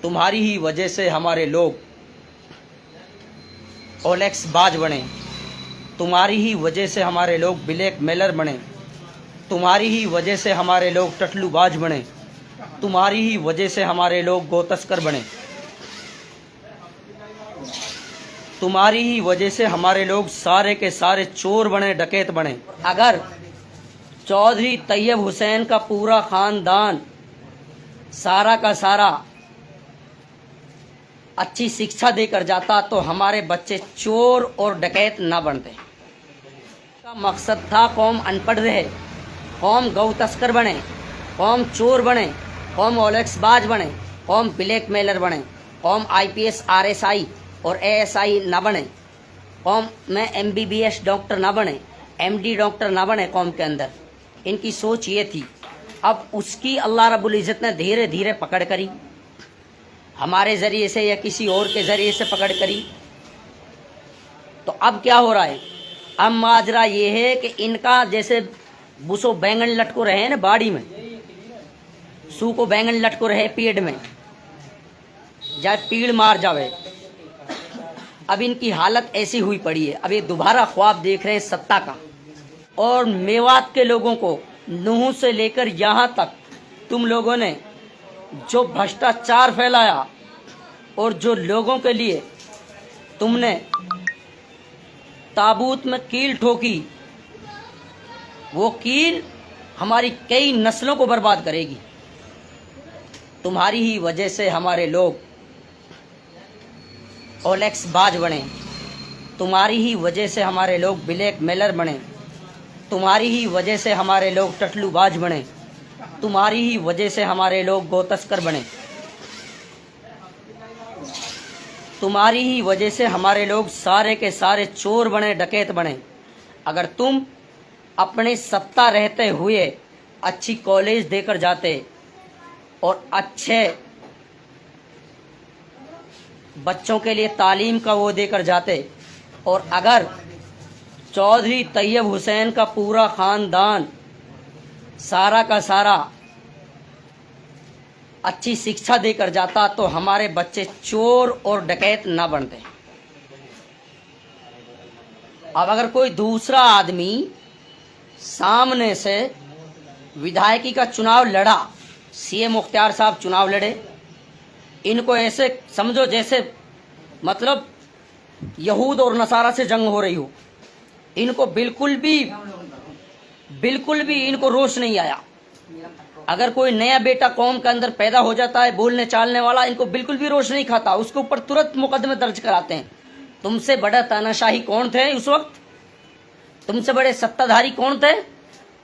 तुम्हारी ही वजह से हमारे लोग ओलेक्स बाज बने, तुम्हारी ही वजह से हमारे लोग ब्लैक मेलर बने, तुम्हारी ही वजह से हमारे लोग टटलूबाज बने, तुम्हारी ही वजह से हमारे लोग गोतस्कर बने, तुम्हारी ही वजह से हमारे लोग सारे के सारे चोर बने, डकैत बने। अगर चौधरी तैयब हुसैन का पूरा खानदान सारा का सारा अच्छी शिक्षा देकर जाता तो हमारे बच्चे चोर और डकैत ना बनते। का मकसद था कौम अनपढ़ रहे, कौम गौ तस्कर बने, कौम चोर बने, कौम ओलेक्स बाज बने, कौम ब्लैक मेलर बने, कौम IPS RSI और ASI ना बने, कौम में MBBS डॉक्टर ना बने, MD डॉक्टर ना बने कौम के अंदर। इनकी सोच ये थी। अब उसकी अल्लाह रब्बुल इज़्ज़त ने धीरे धीरे पकड़ करी, हमारे ज़रिए से या किसी और के ज़रिए से पकड़ करी। तो अब क्या हो रहा है, अब माजरा ये है कि इनका जैसे बुसो बैंगन लटको रहे हैं ना बाड़ी में, सू को बैंगन लटको रहे पेड़ में, जाए पीड़ मार जावे। अब इनकी हालत ऐसी हुई पड़ी है। अब ये दोबारा ख्वाब देख रहे हैं सत्ता का। और मेवात के लोगों को नूह से लेकर यहाँ तक तुम लोगों ने जो भ्रष्टाचार फैलाया और जो लोगों के लिए तुमने ताबूत में कील ठोकी, वो कील हमारी कई नस्लों को बर्बाद करेगी। तुम्हारी ही वजह से हमारे लोग ओलेक्स बाज बने, तुम्हारी ही वजह से हमारे लोग ब्लैक मेलर बने, तुम्हारी ही वजह से हमारे लोग टटलूबाज बने, तुम्हारी ही वजह से हमारे लोग गोतस्कर बने, तुम्हारी ही वजह से हमारे लोग सारे के सारे चोर बने, डकैत बने। अगर तुम अपने सत्ता रहते हुए अच्छी कॉलेज देकर जाते और अच्छे बच्चों के लिए तालीम का वो देकर जाते, और अगर चौधरी तैयब हुसैन का पूरा खानदान सारा का सारा अच्छी शिक्षा देकर जाता तो हमारे बच्चे चोर और डकैत ना बनते। अब अगर कोई दूसरा आदमी सामने से विधायकी का चुनाव लड़ा, CA मुख्तार साहब चुनाव लड़े, इनको ऐसे समझो जैसे मतलब यहूद और नसारा से जंग हो रही हो। इनको बिल्कुल भी इनको रोष नहीं आया। अगर कोई नया बेटा कौम के अंदर पैदा हो जाता है बोलने चालने वाला, इनको बिल्कुल भी रोष नहीं खाता, उसके ऊपर तुरंत मुकदमे दर्ज कराते हैं। तुमसे बड़ा तानाशाही कौन थे उस वक्त? तुमसे बड़े सत्ताधारी कौन थे?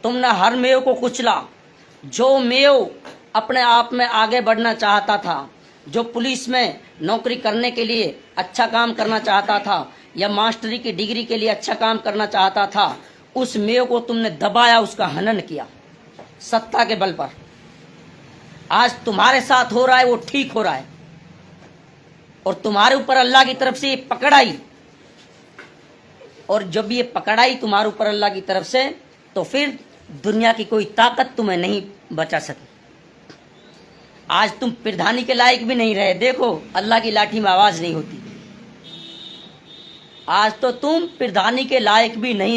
तुमने हर मेव को कुचला। जो मेव अपने आप में आगे बढ़ना चाहता था, जो पुलिस में नौकरी करने के लिए अच्छा काम करना चाहता था या मास्टरी की डिग्री के लिए अच्छा काम करना चाहता था, उस मेव को तुमने दबाया, उसका हनन किया सत्ता के बल पर। आज तुम्हारे साथ हो रहा है वो ठीक हो रहा है, और तुम्हारे ऊपर अल्लाह की तरफ से ये पकड़ आई, और जब ये पकड़ आई तुम्हारे ऊपर अल्लाह की तरफ से, तो फिर दुनिया की कोई ताकत तुम्हें नहीं बचा सकी। आज तुम प्रधानी के लायक भी नहीं रहे। देखो अल्लाह की लाठी में आवाज नहीं होती। आज तो तुम प्रधानी के लायक भी नहीं